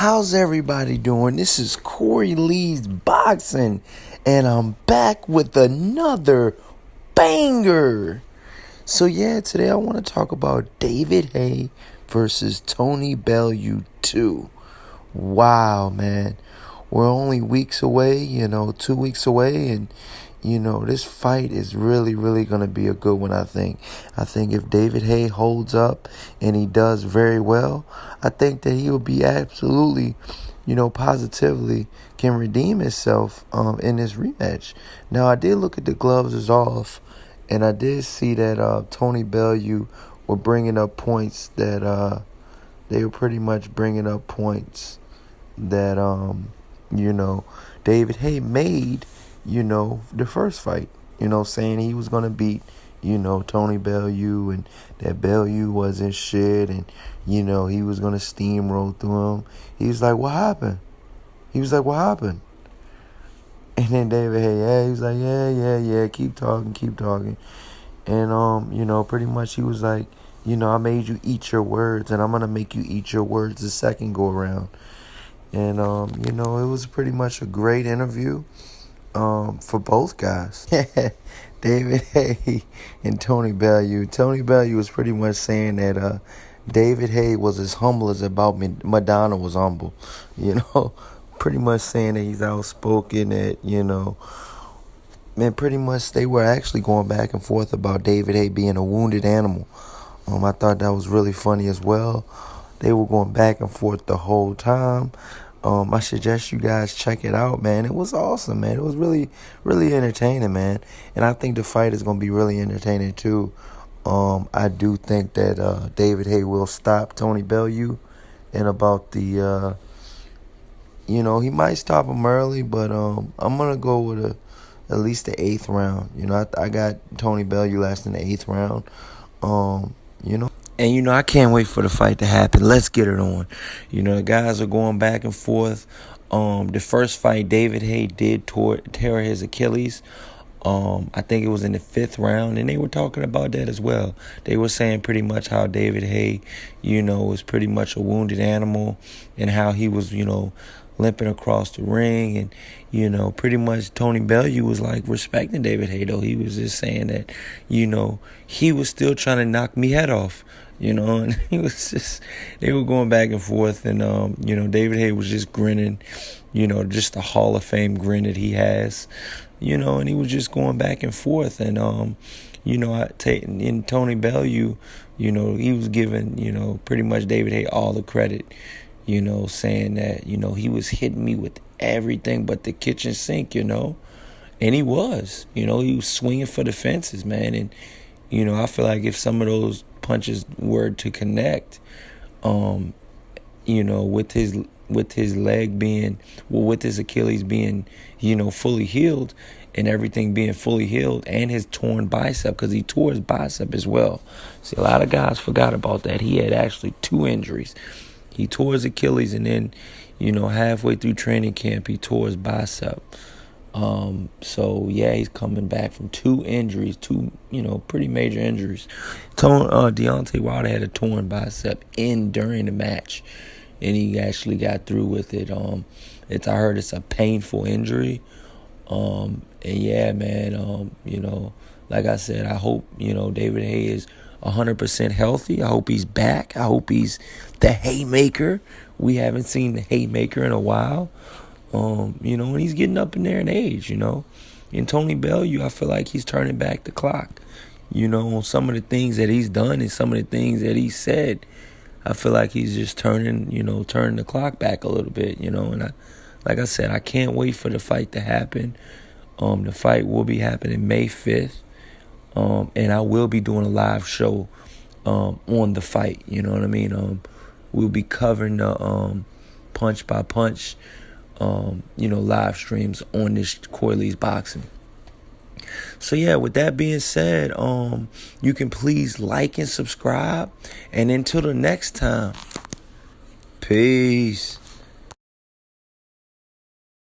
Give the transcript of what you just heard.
How's everybody doing? This is Corey Lee's Boxing, and I'm back with another banger. So yeah, today I want to talk about David Haye versus Tony Bellew 2. Wow, man. We're only weeks away, 2 weeks away, and this fight is really, really going to be a good one, I think. I think if David Haye holds up and he does very well, I think that he will be absolutely, positively can redeem himself in this rematch. Now, I did look at the gloves is off, and I did see that Tony Bellew were bringing up points that they were pretty much bringing up points that, David Haye made the first fight, saying he was going to beat, Tony Bellew, and that Bellew wasn't shit, and, he was going to steamroll through him. He was like, what happened? And then David Haye, he was like, yeah, keep talking. And, pretty much he was like, I made you eat your words, and I'm going to make you eat your words the second go around. And, it was pretty much a great interview. For both guys. David Haye and Tony Bellew. Tony Bellew was pretty much saying that David Haye was as humble as about Madonna was humble. Pretty much saying that he's outspoken, that, man, pretty much they were actually going back and forth about David Haye being a wounded animal. I thought that was really funny as well. They were going back and forth the whole time. I suggest you guys check it out, man. It was awesome, man. It was really, really entertaining, man. And I think the fight is going to be really entertaining, too. I do think that David Haye will stop Tony Bellew in about the, he might stop him early, but I'm going to go with at least the 8th round. I got Tony Bellew lasting the 8th round, And, I can't wait for the fight to happen. Let's get it on. The guys are going back and forth. The first fight, David Haye did tear his Achilles. I think it was in the 5th round, and they were talking about that as well. They were saying pretty much how David Haye, was pretty much a wounded animal, and how he was, limping across the ring. And, pretty much Tony Bellew was like respecting David Haye, though. He was just saying that, he was still trying to knock me head off. And he was just, they were going back and forth, and, David Haye was just grinning, just the Hall of Fame grin that he has, and he was just going back and forth. And, in Tony Bellew, he was giving, pretty much David Haye all the credit, saying that, he was hitting me with everything but the kitchen sink, and he was, he was swinging for the fences, man. And, I feel like if some of those punches were to connect, with his leg being, with his Achilles being, fully healed, and everything being fully healed, and his torn bicep, because he tore his bicep as well. See, a lot of guys forgot about that. He had actually 2 injuries. He tore his Achilles, and then, halfway through training camp, he tore his bicep. So yeah, he's coming back from 2 injuries, 2, pretty major injuries. Deontay Wilder had a torn bicep during the match, and he actually got through with it. I heard it's a painful injury. And yeah, man, like I said, I hope, David Haye is 100% healthy. I hope he's back. I hope he's the haymaker. We haven't seen the haymaker in a while. And he's getting up in there in age, And Tony Bellew, I feel like he's turning back the clock, on some of the things that he's done and some of the things that he said. I feel like he's just turning the clock back a little bit, And like I said, I can't wait for the fight to happen. The fight will be happening May 5th. And I will be doing a live show on the fight, you know what I mean? We'll be covering the punch by punch live streams on this Corey Lee's Boxing. So yeah, with that being said, you can please like and subscribe. And until the next time, peace.